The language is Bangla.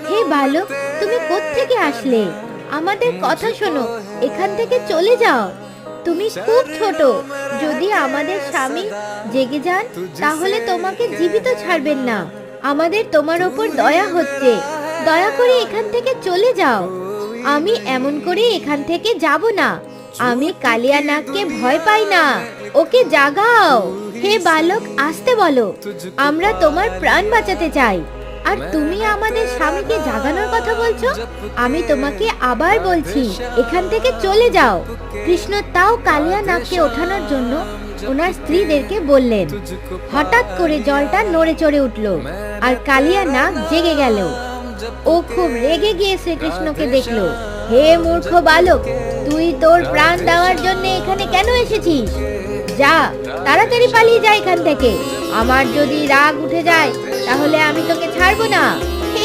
হে বালক, তুমি কোত্থেকে আসলে? আমাদের কথা শোনো, এখান থেকে চলে যাও। তুমি খুব ছোট, যদি আমাদের স্বামী জেগে যান তাহলে তোমাকে জীবিত ছাড়বেন না। আমাদের তোমার ওপর দয়া হচ্ছে, দয়া করে এখান থেকে চলে যাও। আমি এমন করে এখান থেকে যাব না। আমি কালিয়া নাগকে ভয় পাই না। ওকে জাগাও। হে বালক, আসতে বলো, আমরা তোমার প্রাণ বাঁচাতে চাই। আর তুমি আমাদের স্বামীকে জাগানোর কথা বলছো? আমি তোমাকে আবার বলছি, এখান থেকে চলে যাও। কৃষ্ণ তাও কালিয়া নাগকে ওঠানোর জন্য ওনার স্ত্রীদেরকে বললেন। হঠাৎ করে জলটা নড়ে চড়ে উঠল আর কালিয়া নাগ জেগে গেল। ও খুব রেগে গিয়ে শ্রীকৃষ্ণকে দেখলো। হে মূর্খ বালক, তুই তোর প্রাণ দেওয়ার জন্য এখানে কেন এসেছিস? যা, তাড়াতাড়ি পালিয়ে যা এখান থেকে। আমার যদি রাগ উঠে যায় তাহলে আমি তোকে ছাড়বো না।